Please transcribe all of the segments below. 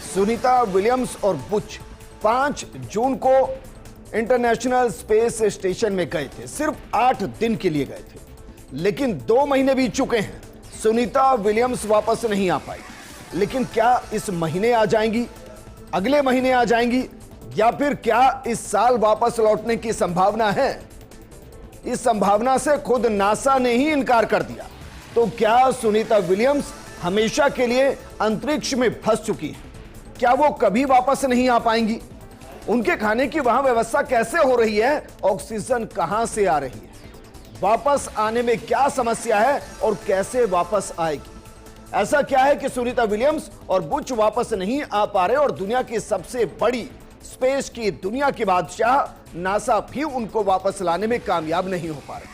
Sunita Williams और बुच 5 जून को international space station में गए थे। सिर्फ 8 दिन के लिए गए थे, लेकिन 2 महीने बीत चुके हैं। सुनीता विलियम्स वापस नहीं आ पाई। लेकिन क्या इस महीने आ जाएंगी, अगले महीने आ जाएंगी, या फिर क्या इस साल वापस लौटने की संभावना है? इस संभावना से खुद नासा ने ही इनकार कर दिया। तो क्या सुनीता विलियम्स हमेशा के लिए अंतरिक्ष में फंस चुकी है? क्या वो कभी वापस नहीं आ पाएंगी? उनके खाने की वहां व्यवस्था कैसे हो रही है? ऑक्सीजन कहां से आ रही है? वापस आने में क्या समस्या है और कैसे वापस आएगी? ऐसा क्या है कि सुनीता विलियम्स और बुच वापस नहीं आ पा रहे और दुनिया की सबसे बड़ी स्पेस की दुनिया की बादशाह नासा भी उनको वापस लाने में कामयाब नहीं हो पा रहे?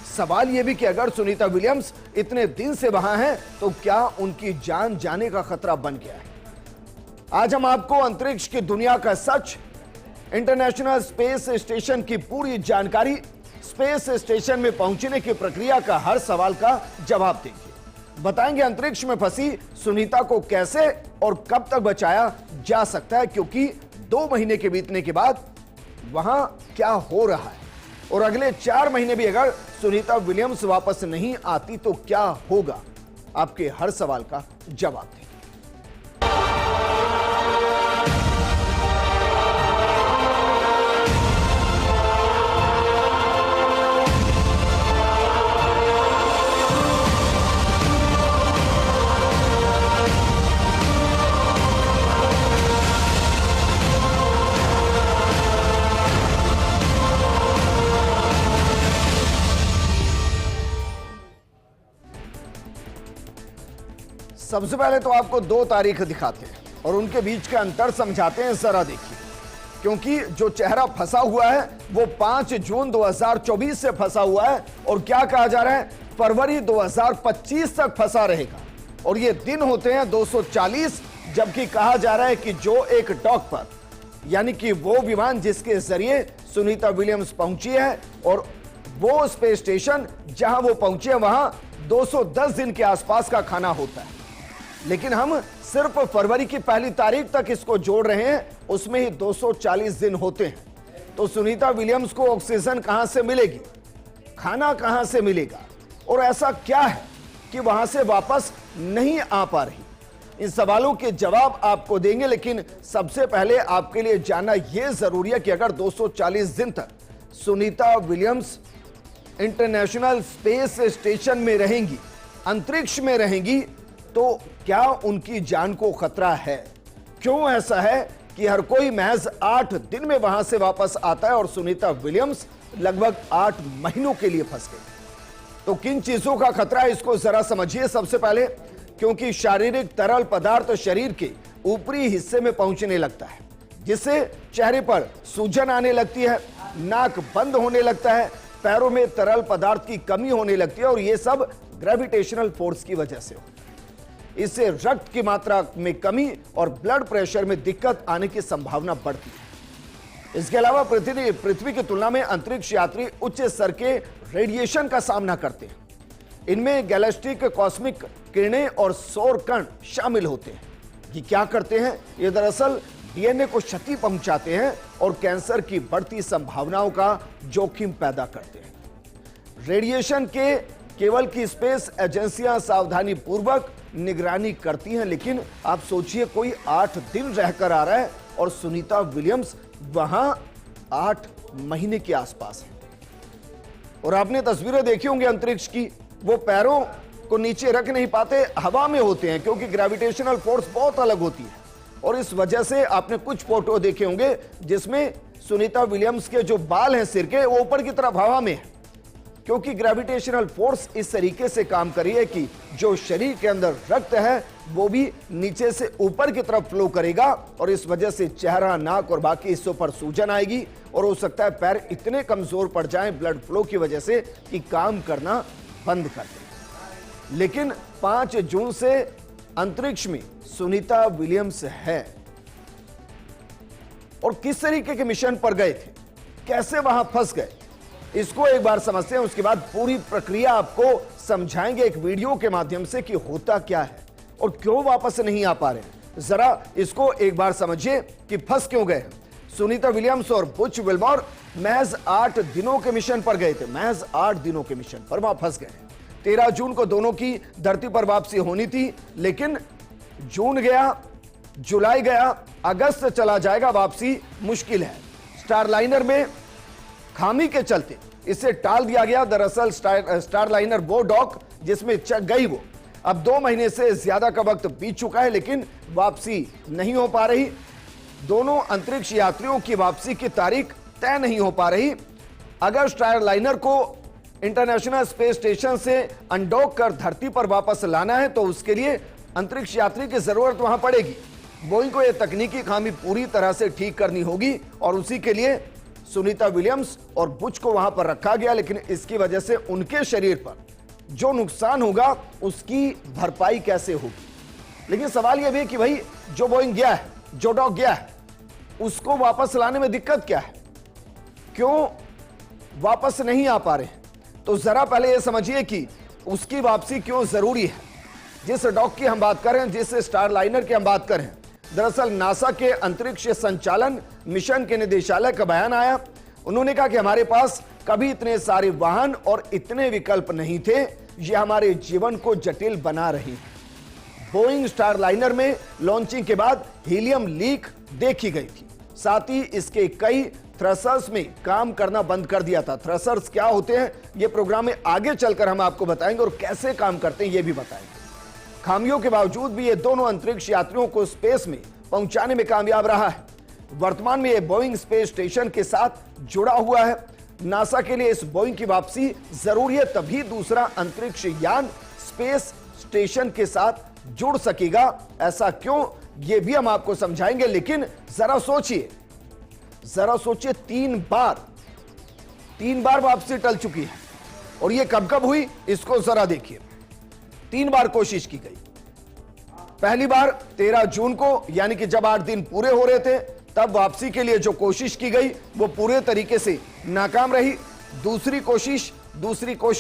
सवाल यह भी कि अगर सुनीता विलियम्स इतने दिन से वहां हैं तो क्या उनकी जान जाने का खतरा बन गया है? आज हम आपको अंतरिक्ष की दुनिया का सच, इंटरनेशनल स्पेस स्टेशन की पूरी जानकारी, स्पेस स्टेशन में पहुंचने की प्रक्रिया का हर सवाल का जवाब देंगे। बताएंगे अंतरिक्ष में फंसी सुनीता को कैसे और कब तक बचाया जा सकता है, क्योंकि 2 महीने के बीतने के बाद वहां क्या हो रहा है, और अगले 4 महीने भी अगर सुनीता विलियम्स वापस नहीं आती तो क्या होगा। आपके हर सवाल का जवाब देंगे। सबसे पहले तो आपको 2 तारीख दिखाते हैं और उनके बीच का अंतर समझाते हैं। जरा देखिए, क्योंकि जो चेहरा फंसा हुआ है वो 5 जून 2024 से फंसा हुआ है, और क्या कहा जा रहा है, फरवरी 2025 तक फंसा रहेगा। और ये दिन होते हैं 240, जबकि कहा जा रहा है कि जो एक डॉक पर, यानी कि वो विमान जिसके जरिए सुनीता विलियम्स पहुंची है और वो स्पेस स्टेशन जहां वो पहुंचे हैं, वहां 210 दिन के आसपास का खाना होता है। लेकिन हम सिर्फ फरवरी की 1 तारीख तक इसको जोड़ रहे हैं, उसमें ही 240 दिन होते हैं। तो सुनीता विलियम्स को ऑक्सीजन कहां से मिलेगी, खाना कहां से मिलेगा, और ऐसा क्या है कि वहां से वापस नहीं आ पा रही? इन सवालों के जवाब आपको देंगे, लेकिन सबसे पहले आपके लिए जानना यह जरूरी है कि अगर 240 दिन तक Sunita Williams international space station में रहेंगी, अंतरिक्ष में रहेंगी, तो क्या उनकी जान को खतरा है? क्यों ऐसा है कि हर कोई महज 8 दिन में वहां से वापस आता है और सुनीता विलियम्स लगभग 8 महीनों के लिए फंस गई? तो किन चीजों का खतरा है, इसको जरा समझिए। सबसे पहले, क्योंकि शारीरिक तरल पदार्थ शरीर के ऊपरी हिस्से में पहुंचने लगता है, जिससे चेहरे पर सूजन आने लगती है, नाक बंद होने लगता है, पैरों में तरल पदार्थ की कमी होने लगती है, और यह सब ग्रेविटेशनल फोर्स की वजह से होता है। इससे रक्त की मात्रा में कमी और ब्लड प्रेशर में दिक्कत आने की संभावना बढ़ती है। इसके अलावा पृथ्वी की तुलना में अंतरिक्ष यात्री उच्च स्तर के रेडिएशन का सामना करते हैं। इनमें गैलेक्टिक कॉस्मिक किरणें और सौर कण शामिल होते हैं। ये क्या करते हैं? ये दरअसल डीएनए को क्षति पहुंचाते हैं और कैंसर की बढ़ती संभावनाओं का जोखिम पैदा करते हैं। रेडिएशन के केवल की स्पेस एजेंसियां सावधानी पूर्वक निगरानी करती हैं, लेकिन आप सोचिए कोई 8 दिन रहकर आ रहा है और सुनीता विलियम्स वहां 8 महीने के आसपास है। और आपने तस्वीरें देखी होंगी अंतरिक्ष की, वो पैरों को नीचे रख नहीं पाते, हवा में होते हैं, क्योंकि ग्रेविटेशनल फोर्स बहुत अलग होती है। और इस वजह से आपने कुछ फोटो देखे होंगे जिसमें सुनीता विलियम्स के जो बाल हैं सिर के, वो ऊपर की तरफ हवा में है, क्योंकि ग्रेविटेशनल फोर्स इस तरीके से काम कर रही है कि जो शरीर के अंदर रक्त है वो भी नीचे से ऊपर की तरफ फ्लो करेगा, और इस वजह से चेहरा, नाक और बाकी हिस्सों पर सूजन आएगी, और हो सकता है पैर इतने कमजोर पड़ जाएं ब्लड फ्लो की वजह से कि काम करना बंद कर दें। लेकिन 5 जून से अंतरिक्ष में सुनीता विलियम्स है, और किस तरीके के मिशन पर गए थे, कैसे वहां फंस गए, इसको एक बार समझते हैं। उसके बाद पूरी प्रक्रिया आपको समझाएंगे एक वीडियो के माध्यम से कि होता क्या है और क्यों वापस नहीं आ पा रहे हैं। जरा इसको एक बार समझिए कि फंस क्यों गए। सुनीता विलियम्स और बुच विल्मोर महज 8 दिनों के मिशन पर गए थे, महज 8 दिनों के मिशन पर वहां फंस गए। 13 जून को दोनों की धरती पर वापसी होनी थी, लेकिन जून गया, जुलाई गया, अगस्त चला जाएगा, वापसी मुश्किल है। स्टारलाइनर में खामी के चलते इसे टाल दिया गया। दरअसल स्टारलाइनर वो डॉक जिसमें गई वो अब 2 महीने से ज्यादा का वक्त बीत चुका है, लेकिन वापसी नहीं हो पा रही। दोनों अंतरिक्ष यात्रियों की वापसी की तारीख तय नहीं हो पा रही। अगर स्टारलाइनर को इंटरनेशनल स्पेस स्टेशन से अनडॉक कर धरती पर वापस लाना है तो उसके लिए अंतरिक्ष यात्री की जरूरत वहां पड़ेगी। बोइंग को यह तकनीकी खामी पूरी तरह से ठीक करनी होगी और उसी के लिए सुनीता विलियम्स और बुच को वहां पर रखा गया, लेकिन इसकी वजह से उनके शरीर पर जो नुकसान होगा उसकी भरपाई कैसे होगी। लेकिन सवाल यह भी है कि भाई जो बोइंग गया है, जो डॉक गया है, उसको वापस लाने में दिक्कत क्या है, क्यों वापस नहीं आ पा रहे हैं। तो जरा पहले यह समझिए कि उसकी वापसी क्यों जरूरी है। जिस डॉक की हम बात कर रहे हैं, जिस स्टारलाइनर की हम बात कर रहे हैं, दरअसल नासा के अंतरिक्ष संचालन मिशन के निदेशालय का बयान आया। उन्होंने कहा कि हमारे पास कभी इतने सारे वाहन और इतने विकल्प नहीं थे, ये हमारे जीवन को जटिल बना रही है। बोइंग स्टारलाइनर में लॉन्चिंग के बाद हीलियम लीक देखी गई थी, साथ ही इसके कई थ्रसर्स में काम करना बंद कर दिया था। थ्रसर्स क्या होते हैं ये प्रोग्राम में आगे चलकर हम आपको बताएंगे और कैसे काम करते हैं ये भी बताएंगे। खामियों के बावजूद भी ये दोनों अंतरिक्ष यात्रियों को स्पेस में पहुंचाने में कामयाब रहा है। वर्तमान में ये बोइंग स्पेस स्टेशन के साथ जुड़ा हुआ है। नासा के लिए इस बोइंग की वापसी जरूरी है, तभी दूसरा अंतरिक्ष यान स्पेस स्टेशन के साथ जुड़ सकेगा। ऐसा क्यों ये भी हम आपको समझाएंगे, लेकिन जरा सोचिए 3 बार वापसी टल चुकी है और ये कब कब हुई इसको जरा देखिए। 3 बार कोशिश की गई। पहली बार 13 जून को, यानी कि जब 8 दिन पूरे हो रहे थे, तब वापसी के लिए जो कोशिश की गई वो पूरे तरीके से नाकाम रही। दूसरी कोशिश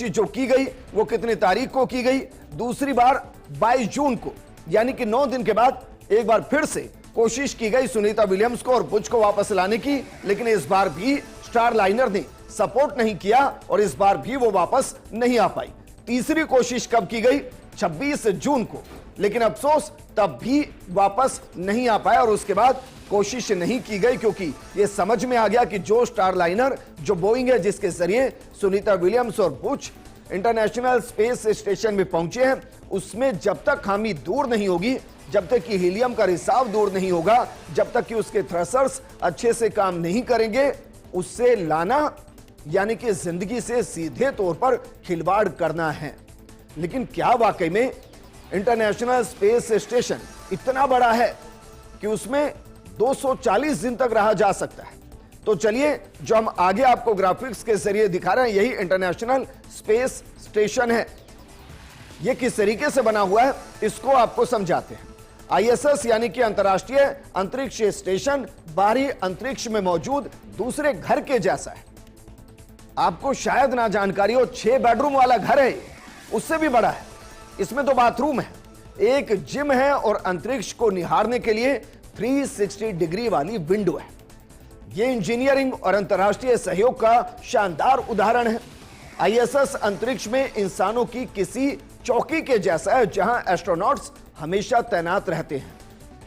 जो की गई वो कितनी तारीख को की गई? दूसरी बार 22 जून को, यानी कि 9 दिन के बाद एक बार फिर से कोशिश की गई सुनीता विलियम्स को और बुच को वापस लाने की, लेकिन इस बार भी स्टारलाइनर ने सपोर्ट नहीं किया और इस बार भी वो वापस नहीं आ पाई। तीसरी कोशिश कब की गई? 26 जून को, लेकिन अफसोस तब भी वापस नहीं आ पाया और उसके बाद कोशिश नहीं की गई, क्योंकि यह समझ में आ गया कि जो स्टारलाइनर, जो बोइंग है जिसके जरिए सुनीता विलियम्स और बुच इंटरनेशनल स्पेस स्टेशन में पहुंचे हैं, उसमें जब तक खामी दूर नहीं होगी, जब तक कि हीलियम का रिसाव दूर नहीं होगा, जब तक कि उसके थ्रसर्स अच्छे से काम नहीं करेंगे, उससे लाना यानी कि जिंदगी से सीधे तौर पर खिलवाड़ करना है। लेकिन क्या वाकई में इंटरनेशनल स्पेस स्टेशन इतना बड़ा है कि उसमें 240 दिन तक रहा जा सकता है? तो चलिए, जो हम आगे आपको ग्राफिक्स के जरिए दिखा रहे हैं, यही इंटरनेशनल स्पेस स्टेशन है। यह किस तरीके से बना हुआ है इसको आपको समझाते हैं। ISS यानी कि अंतर्राष्ट्रीय अंतरिक्ष स्टेशन बाहरी अंतरिक्ष में मौजूद दूसरे घर के जैसा है। आपको शायद ना जानकारी हो, 6 बेडरूम वाला घर है, उससे भी बड़ा है। इसमें 2 बाथरूम है, एक जिम है और अंतरिक्ष को निहारने के लिए 360 डिग्री वाली विंडो है। यह इंजीनियरिंग और अंतर्राष्ट्रीय सहयोग का शानदार उदाहरण है। ISS अंतरिक्ष में इंसानों की किसी चौकी के जैसा है, जहां एस्ट्रोनॉट्स हमेशा तैनात रहते हैं।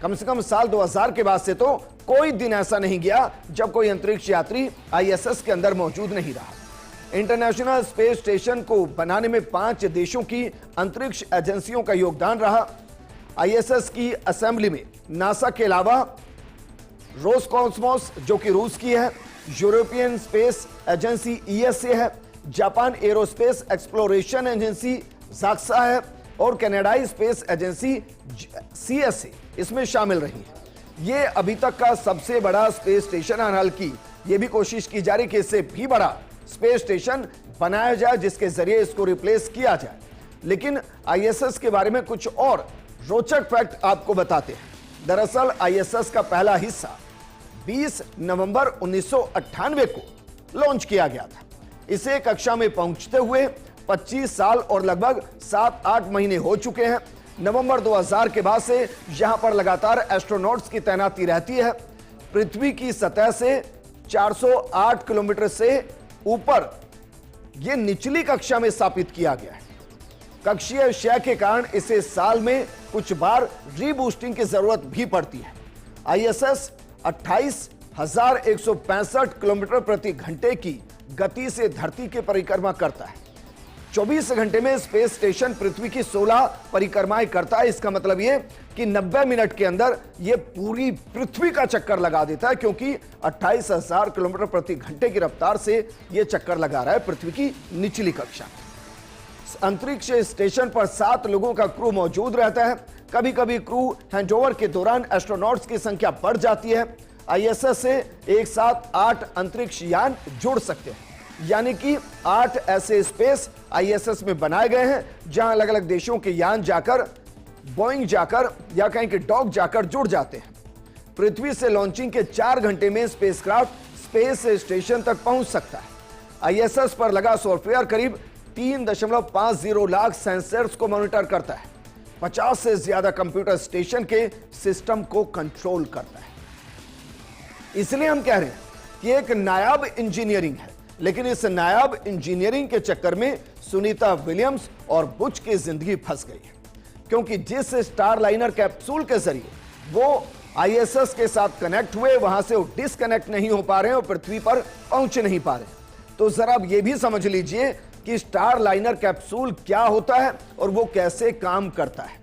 कम से कम साल 2000 के बाद से तो कोई दिन ऐसा नहीं गया जब कोई अंतरिक्ष यात्री ISS के अंदर मौजूद नहीं रहा। इंटरनेशनल स्पेस स्टेशन को बनाने में 5 देशों की अंतरिक्ष एजेंसियों का योगदान रहा। ISS की असेंबली में नासा के अलावा रोसकॉस्मोस जो कि रूस की है, यूरोपियन स्पेस एजेंसी ESA है, Japan aerospace exploration agency JAXA है और कनाडाई स्पेस एजेंसी CSA इसमें शामिल रही है। यह अभी तक का सबसे बड़ा स्पेस स्टेशन है। हालांकि यह भी कोशिश की जा रही कि इससे भी बड़ा स्पेस स्टेशन बनाया जाए जिसके जरिए इसको रिप्लेस किया जाए। लेकिन ISS के बारे में कुछ और रोचक फैक्ट आपको बताते हैं। दरअसल ISS का पहला हिस्सा 20 नवंबर 1998 को लॉन्च किया गया था। इसे कक्षा में पहुंचते हुए 25 साल और लगभग 7-8 महीने हो चुके हैं। नवंबर 2000 के बाद से यहां पर लगातार एस्ट्रोनॉट्स की तैनाती रहती है। पृथ्वी की सतह से 408 किलोमीटर से ऊपर यह निचली कक्षा में स्थापित किया गया है। कक्षीय क्षय के कारण इसे साल में कुछ बार रीबूस्टिंग की जरूरत भी पड़ती है। आईएसएस 28,165 किलोमीटर प्रति घंटे की गति से धरती की परिक्रमा करता है। 24 घंटे में स्पेस स्टेशन पृथ्वी की 16 परिक्रमाएं करता है। इसका मतलब यह कि 90 मिनट के अंदर यह पूरी पृथ्वी का चक्कर लगा देता है, क्योंकि 28,000 किलोमीटर प्रति घंटे की रफ्तार से यह चक्कर लगा रहा है पृथ्वी की निचली कक्षा। अंतरिक्ष स्टेशन पर 7 लोगों का क्रू मौजूद रहता है। कभी कभी क्रू हैंडओवर के दौरान एस्ट्रोनॉट्स की संख्या बढ़ जाती है। आईएसएस से एक साथ 8 अंतरिक्ष यान जुड़ सकते हैं, यानी कि 8 ऐसे स्पेस आईएसएस में बनाए गए हैं जहां अलग अलग देशों के यान जाकर, बोइंग जाकर या कहीं के डॉक जाकर जुड़ जाते हैं। पृथ्वी से लॉन्चिंग के 4 घंटे में स्पेसक्राफ्ट स्पेस स्टेशन तक पहुंच सकता है। आईएसएस पर लगा सॉफ्टवेयर करीब 3.50 लाख सेंसर्स को मॉनिटर करता है। 50 से ज्यादा कंप्यूटर स्टेशन के सिस्टम को कंट्रोल करता है। इसलिए हम कह रहे हैं कि एक नायाब इंजीनियरिंग है, लेकिन इस नायाब इंजीनियरिंग के चक्कर में सुनीता विलियम्स और बुच की जिंदगी फंस गई है, क्योंकि जिस स्टारलाइनर कैप्सूल के जरिए वो आईएसएस के साथ कनेक्ट हुए, वहां से वो डिस्कनेक्ट नहीं हो पा रहे हैं और पृथ्वी पर पहुंच नहीं पा रहे। तो जरा अब यह भी समझ लीजिए कि स्टारलाइनर कैप्सूल क्या होता है और वो कैसे काम करता है।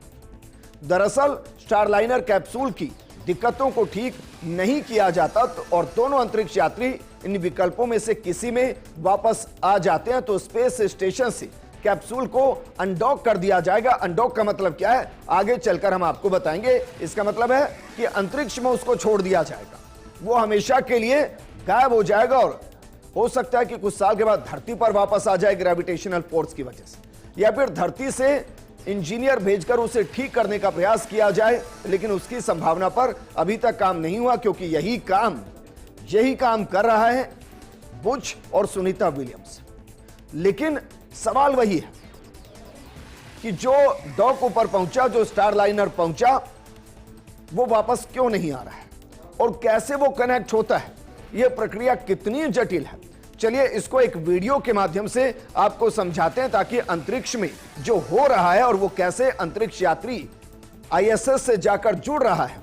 दरअसल स्टारलाइनर कैप्सूल की दिक्कतों को ठीक नहीं किया जाता और दोनों अंतरिक्ष यात्री इन विकल्पों में से किसी में वापस आ जाते हैं तो स्पेस स्टेशन से कैप्सूल को अनडॉक कर दिया जाएगा। अनडॉक का मतलब क्या है, आगे चलकर हम आपको बताएंगे। इसका मतलब है कि अंतरिक्ष में उसको छोड़ दिया जाएगा, वो हमेशा के लिए गायब हो जाएगा और हो सकता है कि कुछ साल के बाद धरती पर वापस आ जाए ग्रेविटेशनल फोर्स की वजह से, या फिर धरती से इंजीनियर भेजकर उसे ठीक करने का प्रयास किया जाए, लेकिन उसकी संभावना पर अभी तक काम नहीं हुआ, क्योंकि यही काम कर रहा है बुच और सुनीता विलियम्स। लेकिन सवाल वही है कि जो डॉक ऊपर पहुंचा, जो स्टारलाइनर पहुंचा, वो वापस क्यों नहीं आ रहा है और कैसे वो कनेक्ट होता है। यह प्रक्रिया कितनी जटिल है, चलिए इसको एक वीडियो के माध्यम से आपको समझाते हैं, ताकि अंतरिक्ष में जो हो रहा है और वो कैसे अंतरिक्ष यात्री आईएसएस से जाकर जुड़ रहा है,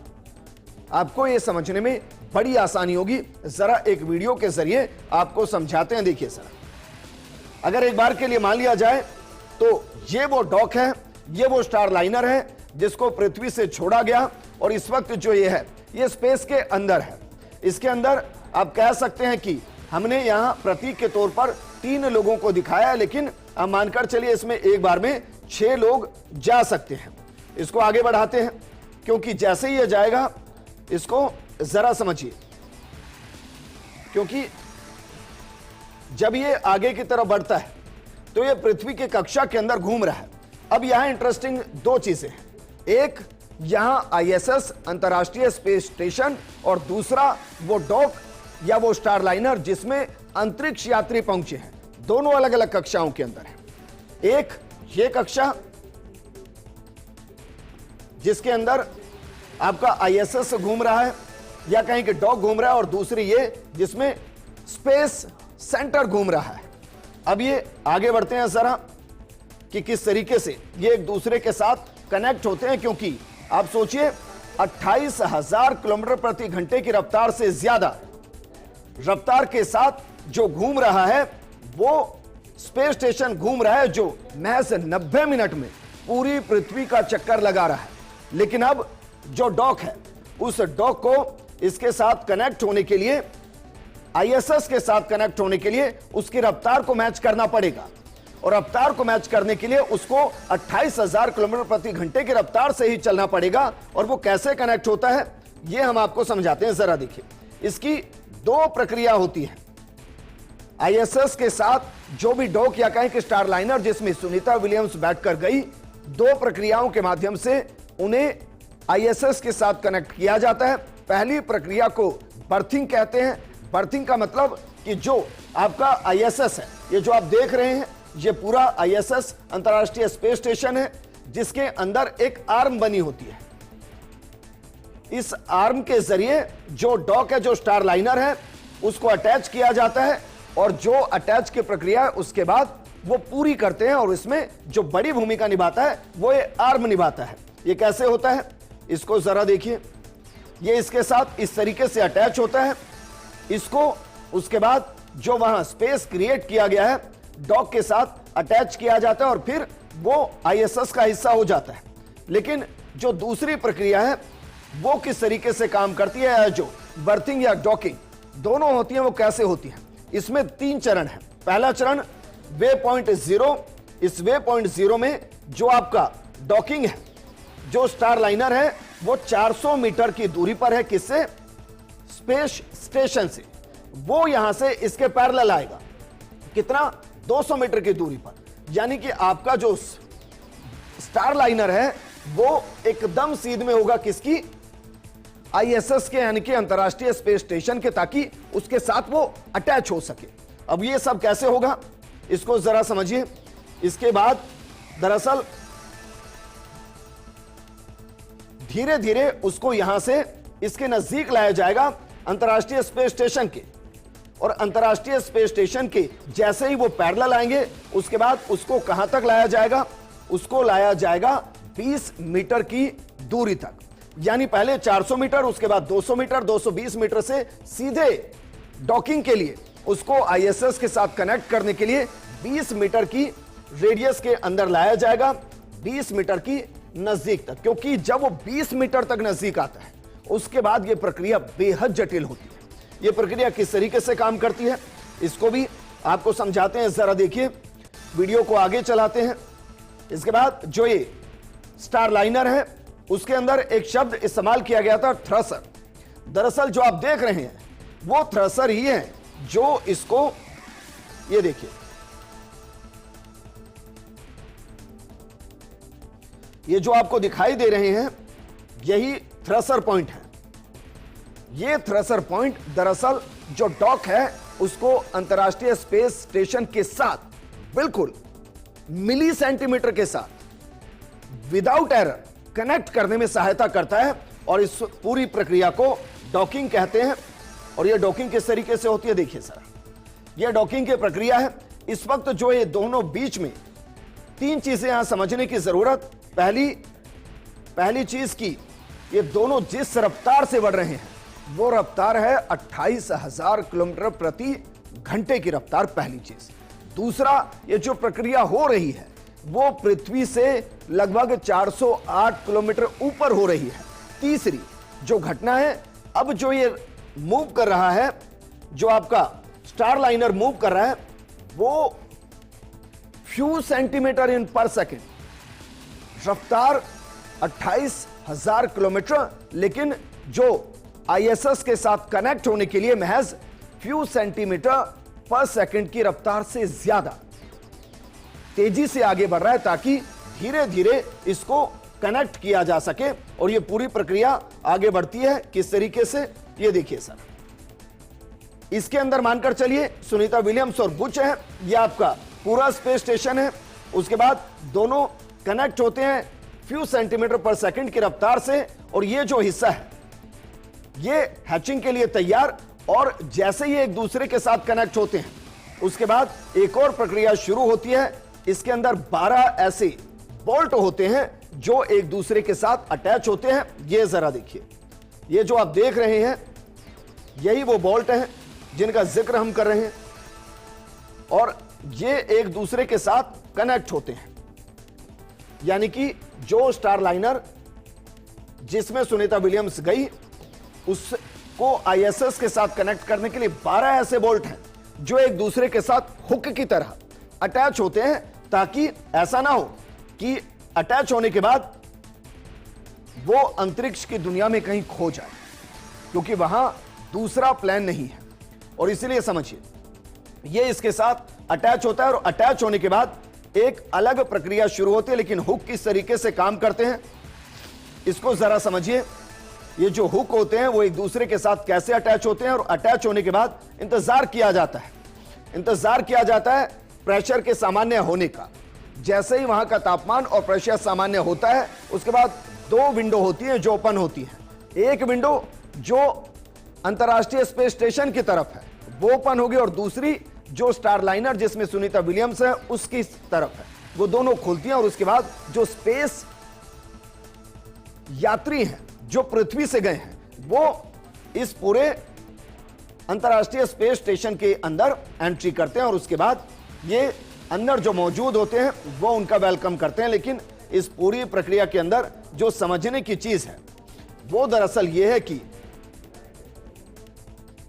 आपको यह समझने में बड़ी आसानी होगी। जरा एक वीडियो के जरिए आपको समझाते हैं। देखिए सर, अगर एक बार के लिए मान लिया जाए तो ये वो डॉक है, ये वो स्टारलाइनर है जिसको पृथ्वी से छोड़ा गया, और इस वक्त जो ये है ये स्पेस के अंदर है। इसके अंदर आप कह सकते हैं कि हमने यहां प्रतीक के तौर पर 3 लोगों को दिखाया, लेकिन आप मानकर चलिए इसमें एक बार में 6 लोग जा सकते हैं। इसको आगे बढ़ाते हैं, क्योंकि जैसे ही ये जाएगा, इसको जरा समझिए, क्योंकि जब ये आगे की तरफ बढ़ता है तो ये पृथ्वी की कक्षा के अंदर घूम रहा है। अब यहां इंटरेस्टिंग 2 चीजें हैं, एक यहां आईएसएस अंतर्राष्ट्रीय स्पेस स्टेशन, और दूसरा वो डॉक या वो स्टारलाइनर जिसमें अंतरिक्ष यात्री पहुंचे हैं। दोनों अलग अलग कक्षाओं के अंदर है। एक ये कक्षा जिसके अंदर आपका आईएसएस घूम रहा है या कहीं के डॉक घूम रहा है, और दूसरी ये जिसमें स्पेस सेंटर घूम रहा है। अब ये आगे बढ़ते हैं जरा कि किस तरीके से ये एक दूसरे के साथ कनेक्ट होते हैं, क्योंकि आप सोचिए 28,000 किलोमीटर प्रति घंटे की रफ्तार से ज्यादा रफ्तार के साथ जो घूम रहा है, वो स्पेस स्टेशन घूम रहा है जो महज 90 मिनट में पूरी पृथ्वी का चक्कर लगा रहा है। लेकिन अब जो डॉक है, उस डॉक को इसके साथ कनेक्ट होने के लिए, आईएसएस के साथ कनेक्ट होने के लिए उसकी रफ्तार को मैच करना पड़ेगा, और रफ्तार को मैच करने के लिए उसको 28,000 किलोमीटर प्रति घंटे की रफ्तार से ही चलना पड़ेगा। और वो कैसे कनेक्ट होता है ये हम आपको समझाते हैं। जरा देखिए, इसकी 2 प्रक्रिया होती है। आईएसएस के साथ जो भी डॉक या कहीं कि स्टारलाइनर जिसमें सुनीता विलियम्स बैठकर गई, 2 प्रक्रियाओं के माध्यम से उन्हें आईएसएस के साथ कनेक्ट किया जाता है। पहली प्रक्रिया को बर्थिंग कहते हैं। बर्थिंग का मतलब कि जो आपका आईएसएस है, ये जो आप देख रहे हैं, ये पूरा आईएसएस अंतर्राष्ट्रीय स्पेस स्टेशन है। जिसके अंदर एक आर्म बनी होती है। इस आर्म के जरिए जो डॉक है, जो स्टार लाइनर है, उसको अटैच किया जाता है और जो अटैच की प्रक्रिया है उसके बाद वो पूरी करते हैं और इसमें जो बड़ी भूमिका निभाता है वो ये आर्म निभाता है। ये कैसे होता है इसको जरा देखिए। ये इसके साथ इस तरीके से अटैच होता है। इसको उसके बाद जो वहां स्पेस क्रिएट किया गया है डॉक के साथ अटैच किया जाता है और फिर वो आईएसएस का हिस्सा हो जाता है। लेकिन जो दूसरी प्रक्रिया है वो किस तरीके से काम करती है, जो बर्थिंग या डॉकिंग दोनों होती है, वो कैसे होती है। इसमें 3 चरण है। पहला चरण वे पॉइंट 0। इस वे पॉइंट 0 में जो आपका डॉकिंग है, जो स्टार लाइनर है, वो 400 मीटर की दूरी पर है। किससे? स्पेस स्टेशन से। वो यहां से इसके पैरेलल आएगा। कितना? 200 मीटर की दूरी पर। यानी कि आपका जो स्टार लाइनर है वो एकदम सीध में होगा किसकी? आईएसएस के, यानी कि अंतर्राष्ट्रीय स्पेस स्टेशन के, ताकि उसके साथ वो अटैच हो सके। अब ये सब कैसे होगा इसको जरा समझिए। इसके बाद दरअसल धीरे धीरे उसको यहां से इसके नजदीक लाया जाएगा अंतर्राष्ट्रीय स्पेस स्टेशन के, और अंतर्राष्ट्रीय स्पेस स्टेशन के जैसे ही वो पैरेलल आएंगे उसके बाद उसको कहां तक लाया जाएगा? उसको लाया जाएगा 20 मीटर की दूरी तक। यानी पहले 400 मीटर, उसके बाद 200 मीटर, 220 मीटर से सीधे डॉकिंग के लिए उसको आईएसएस के साथ कनेक्ट करने के लिए 20 मीटर की रेडियस के अंदर लाया जाएगा, 20 मीटर की नजदीक तक। क्योंकि जब वो 20 मीटर तक नजदीक आता है उसके बाद यह प्रक्रिया बेहद जटिल होती है। यह प्रक्रिया किस तरीके से काम करती है इसको भी आपको समझाते हैं। जरा देखिए, वीडियो को आगे चलाते हैं। इसके बाद जो ये स्टार लाइनर है उसके अंदर एक शब्द इस्तेमाल किया गया था, थ्रसर। दरअसल जो आप देख रहे हैं वो थ्रसर ही है जो इसको, ये देखिए, ये जो आपको दिखाई दे रहे हैं यही थ्रसर पॉइंट है। ये थ्रसर पॉइंट दरअसल जो डॉक है उसको अंतर्राष्ट्रीय स्पेस स्टेशन के साथ बिल्कुल मिली सेंटीमीटर के साथ विदाउट एरर कनेक्ट करने में सहायता करता है और इस पूरी प्रक्रिया को डॉकिंग कहते हैं। और यह डॉकिंग किस तरीके से होती है देखिए सर। यह डॉकिंग की प्रक्रिया है। इस वक्त जो ये दोनों बीच में 3 चीजें यहां समझने की जरूरत। पहली चीज की, ये दोनों जिस रफ्तार से बढ़ रहे हैं वो रफ्तार है 28,000 किलोमीटर प्रति घंटे की रफ्तार, पहली चीज। दूसरा, ये जो प्रक्रिया हो रही है वो पृथ्वी से लगभग 408 किलोमीटर ऊपर हो रही है। तीसरी जो घटना है, अब जो ये मूव कर रहा है, जो आपका स्टार लाइनर मूव कर रहा है, वो फ्यू सेंटीमीटर इन पर सेकेंड, रफ्तार 28,000 किलोमीटर, लेकिन जो आईएसएस के साथ कनेक्ट होने के लिए महज फ्यू सेंटीमीटर पर सेकेंड की रफ्तार से ज्यादा तेजी से आगे बढ़ रहा है, ताकि धीरे धीरे इसको कनेक्ट किया जा सके। और ये पूरी प्रक्रिया आगे बढ़ती है किस तरीके से, ये देखिए सर। इसके अंदर मानकर चलिए सुनीता विलियम्स और बुच है, ये आपका पूरा स्पेस स्टेशन है। उसके बाद दोनों कनेक्ट होते हैं फ्यू सेंटीमीटर पर सेकंड की रफ्तार से, और ये जो हिस्सा है ये हैचिंग के लिए तैयार। और जैसे ही एक दूसरे के साथ कनेक्ट होते हैं उसके बाद एक और प्रक्रिया शुरू होती है। इसके अंदर 12 ऐसे बोल्ट होते हैं जो एक दूसरे के साथ अटैच होते हैं। ये जरा देखिए, ये जो आप देख रहे हैं यही वो बोल्ट हैं जिनका जिक्र हम कर रहे हैं, और ये एक दूसरे के साथ कनेक्ट होते हैं। यानी कि जो स्टार लाइनर जिसमें सुनीता विलियम्स गई उसको आईएसएस के साथ कनेक्ट करने के लिए 12 ऐसे बोल्ट हैं जो एक दूसरे के साथ हुक की तरह अटैच होते हैं, ताकि ऐसा ना हो कि अटैच होने के बाद वो अंतरिक्ष की दुनिया में कहीं खो जाए, क्योंकि वहां दूसरा प्लान नहीं है। और इसीलिए समझिए, ये इसके साथ अटैच होता है और अटैच होने के बाद एक अलग प्रक्रिया शुरू होती है। लेकिन हुक किस तरीके से काम करते हैं इसको जरा समझिए। ये जो हुक होते हैं वो एक दूसरे के साथ कैसे अटैच होते हैं, और अटैच होने के बाद इंतजार किया जाता है प्रेशर के सामान्य होने का। जैसे ही वहां का तापमान और प्रेशर सामान्य होता है, उसके बाद दो विंडो होती हैं जो ओपन होती हैं। एक विंडो जो अंतर्राष्ट्रीय स्पेस स्टेशन की तरफ है वो ओपन होगी, और दूसरी जो स्टारलाइनर जिसमें सुनीता विलियम्स है उसकी तरफ है, वो दोनों खुलती हैं। और उसके बाद जो स्पेस यात्री हैं जो पृथ्वी से गए हैं वो इस पूरे अंतर्राष्ट्रीय स्पेस स्टेशन के अंदर एंट्री करते हैं, और उसके बाद ये अंदर जो मौजूद होते हैं वो उनका वेलकम करते हैं। लेकिन इस पूरी प्रक्रिया के अंदर जो समझने की चीज है वो दरअसल ये है कि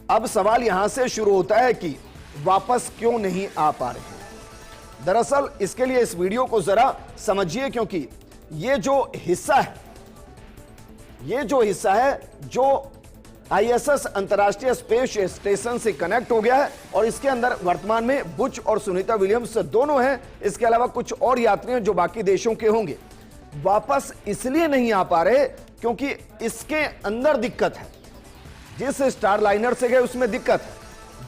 अब सवाल यहां से शुरू होता है कि वापस क्यों नहीं आ पा रहे हैं। दरअसल इसके लिए इस वीडियो को जरा समझिए, क्योंकि ये जो हिस्सा है जो आईएसएस अंतर्राष्ट्रीय स्पेस स्टेशन से कनेक्ट हो गया है, और इसके अंदर वर्तमान में बुच और सुनीता विलियम्स दोनों हैं। इसके अलावा कुछ और यात्री हैं जो बाकी देशों के होंगे। वापस इसलिए नहीं आ पा रहे क्योंकि इसके अंदर दिक्कत है। जिस स्टारलाइनर से गए उसमें दिक्कत है।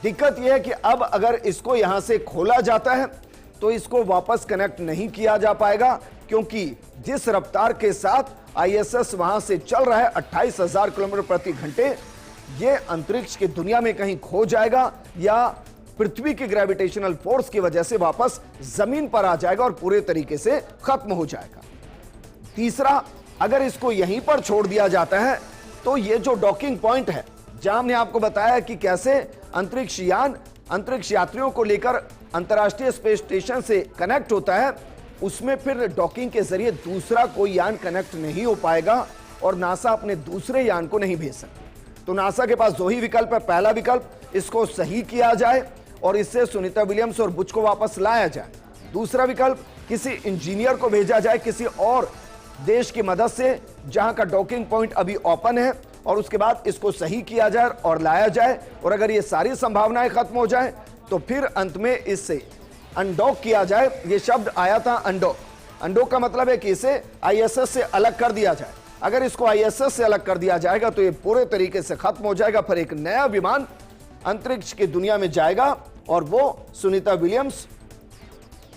दिक्कत यह है कि अब अगर इसको यहां से खोला जाता है तो इसको वापस कनेक्ट नहीं किया जा पाएगा, क्योंकि जिस रफ्तार के साथ आईएसएस वहां से चल रहा है 28,000 किलोमीटर प्रति घंटे, ये अंतरिक्ष की दुनिया में कहीं खो जाएगा या पृथ्वी की ग्रेविटेशनल फोर्स की वजह से वापस जमीन पर आ जाएगा और पूरे तरीके से खत्म हो जाएगा। तीसरा, अगर इसको यहीं पर छोड़ दिया जाता है तो ये जो डॉकिंग पॉइंट है, जहां हमने आपको बताया कि कैसे अंतरिक्ष यान अंतरिक्ष यात्रियों को लेकर अंतर्राष्ट्रीय स्पेस स्टेशन से कनेक्ट होता है, उसमें फिर डॉकिंग के जरिए दूसरा कोई यान कनेक्ट नहीं हो पाएगा और नासा अपने दूसरे यान को नहीं भेज सकती। तो नासा के पास दो ही विकल्प है। पहला विकल्प, इसको सही किया जाए और इससे सुनीता विलियम्स और बुच को वापस लाया जाए। दूसरा विकल्प, किसी इंजीनियर को भेजा जाए किसी और देश की मदद से जहां का डॉकिंग पॉइंट अभी ओपन है, और उसके बाद इसको सही किया जाए और लाया जाए। और अगर ये सारी संभावनाएं खत्म हो जाए तो फिर अंत में इससे अनडॉक किया जाए। ये शब्द आया था अनडॉक। अनडॉक का मतलब है कि इसे आईएसएस से अलग कर दिया जाए। अगर इसको आईएसएस से अलग कर दिया जाएगा तो ये पूरे तरीके से खत्म हो जाएगा। फिर एक नया विमान अंतरिक्ष की दुनिया में जाएगा और वो सुनीता विलियम्स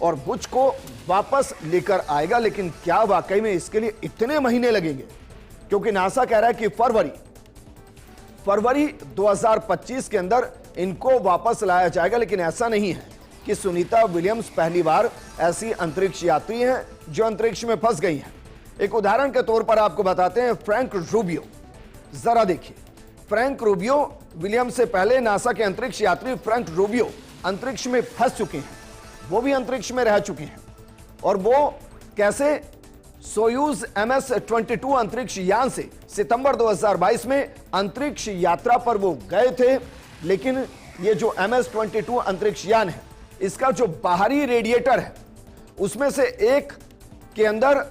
और बुच को वापस लेकर आएगा। लेकिन क्या वाकई में इसके लिए इतने महीने लगेंगे? क्योंकि नासा कह रहा है कि फरवरी 2025 के अंदर इनको वापस लाया जाएगा। लेकिन ऐसा नहीं है कि सुनीता विलियम्स पहली बार ऐसी अंतरिक्ष यात्री हैं जो अंतरिक्ष में फंस गई हैं। एक उदाहरण के तौर पर आपको बताते हैं फ्रैंक रूबियो। जरा देखिए, फ्रैंक रूबियो विलियम्स से पहले नासा के अंतरिक्ष यात्री फ्रैंक रूबियो अंतरिक्ष में फंस चुके हैं। वो भी अंतरिक्ष में रह चुके हैं। और वो कैसे? सोयूज MS-22 अंतरिक्ष यान से सितंबर 2022 में अंतरिक्ष यात्रा पर वो गए थे। लेकिन ये जो MS-22 अंतरिक्ष यान है, इसका जो बाहरी रेडिएटर है उसमें से एक के अंदर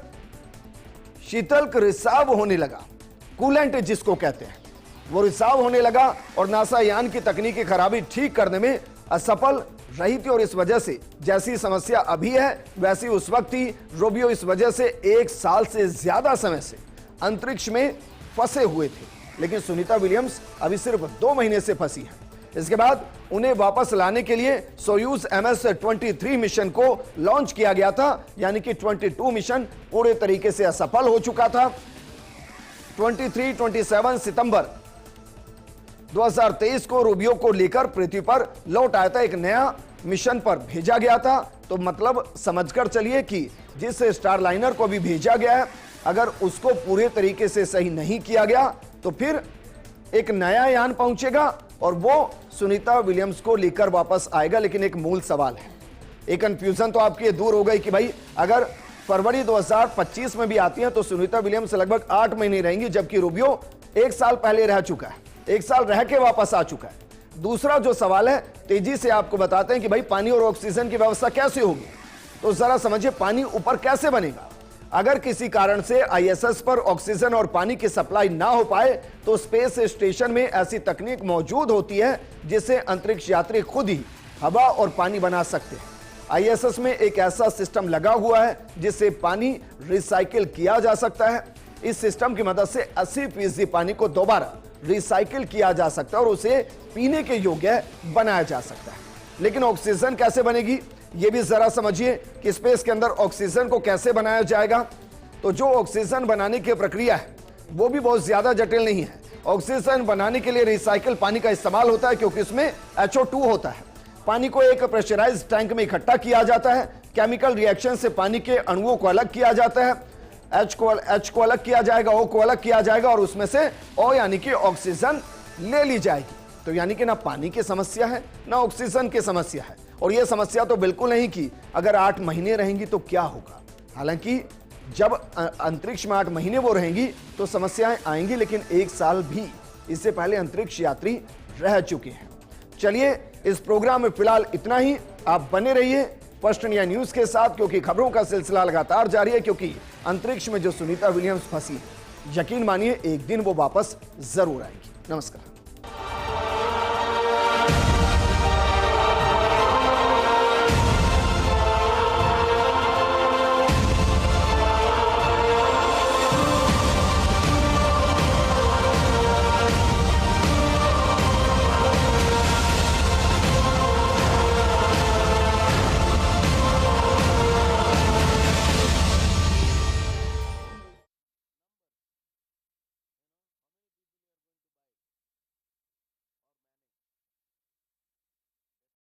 शीतल रिसाव होने लगा, कूलेंट जिसको कहते हैं, वो रिसाव होने लगा और नासा यान की तकनीकी खराबी ठीक करने में असफल रही थी। और इस वजह से जैसी समस्या अभी है वैसी उस वक्त ही रूबियो इस वजह से 1 साल से ज्यादा समय से अंतरिक्ष में फंसे हुए थे। लेकिन सुनीता विलियम्स अभी सिर्फ 2 महीने से फंसी है। इसके बाद उन्हें वापस लाने के लिए सोयूज MS-23 मिशन को लॉन्च किया गया था, यानी कि 22 मिशन पूरे तरीके से असफल हो चुका था। 27 सितंबर 2023 को रूबियो को लेकर पृथ्वी पर लौट आया था। एक नया मिशन पर भेजा गया था। तो मतलब समझकर चलिए कि जिस स्टारलाइनर को भी भेजा गया है, अगर उसको पूरे तरीके से सही नहीं किया गया तो फिर एक नया यान पहुंचेगा और वो सुनीता विलियम्स को लेकर वापस आएगा। लेकिन एक मूल सवाल है, एक कंफ्यूजन तो आपकी दूर हो गई कि भाई अगर फरवरी 2025 में भी आती है तो सुनीता विलियम्स लगभग 8 महीने रहेंगी, जबकि रूबियो 1 साल पहले रह चुका है, 1 साल रह के वापस आ चुका है। दूसरा जो सवाल है, तेजी से आपको बताते हैं कि भाई पानी और ऑक्सीजन की व्यवस्था कैसे होगी। तो जरा समझिए, पानी ऊपर कैसे बनेगा? अगर किसी कारण से आईएसएस पर ऑक्सीजन और पानी की सप्लाई ना हो पाए तो स्पेस स्टेशन में ऐसी तकनीक मौजूद होती है जिससे अंतरिक्ष यात्री खुद ही हवा और पानी बना सकते हैं। आईएसएस में एक ऐसा सिस्टम लगा हुआ है जिससे पानी रिसाइकिल किया जा सकता है। इस सिस्टम की मदद से 80% पानी को दोबारा रिसाइकिल किया जा सकता है और उसे पीने के योग्य बनाया जा सकता है। लेकिन ऑक्सीजन कैसे बनेगी? ये भी जरा समझिए कि स्पेस के अंदर ऑक्सीजन को कैसे बनाया जाएगा। तो जो ऑक्सीजन बनाने की प्रक्रिया है वो भी बहुत ज्यादा जटिल नहीं है। ऑक्सीजन बनाने के लिए रिसाइकल पानी का इस्तेमाल होता है, क्योंकि इसमें HO2 होता है। पानी को एक प्रेशराइज्ड टैंक में इकट्ठा किया जाता है। केमिकल रिएक्शन से पानी के अणुओं को अलग किया जाता है। H को अलग किया जाएगा, O को अलग किया जाएगा और उसमें से O यानी कि ऑक्सीजन ले ली जाएगी। तो यानी कि ना पानी की समस्या है ना ऑक्सीजन की समस्या है। और यह समस्या तो बिल्कुल नहीं कि अगर 8 महीने रहेंगी तो क्या होगा। हालांकि जब अंतरिक्ष में 8 महीने वो रहेंगी तो समस्याएं आएंगी, लेकिन 1 साल भी इससे पहले अंतरिक्ष यात्री रह चुके हैं। चलिए, इस प्रोग्राम में फिलहाल इतना ही। आप बने रहिए फर्स्ट इंडिया न्यूज के साथ, क्योंकि खबरों का सिलसिला लगातार जारी है। क्योंकि अंतरिक्ष में जो सुनीता विलियम्स फंसी है, यकीन मानिए एक दिन वो वापस जरूर आएगी। नमस्कार।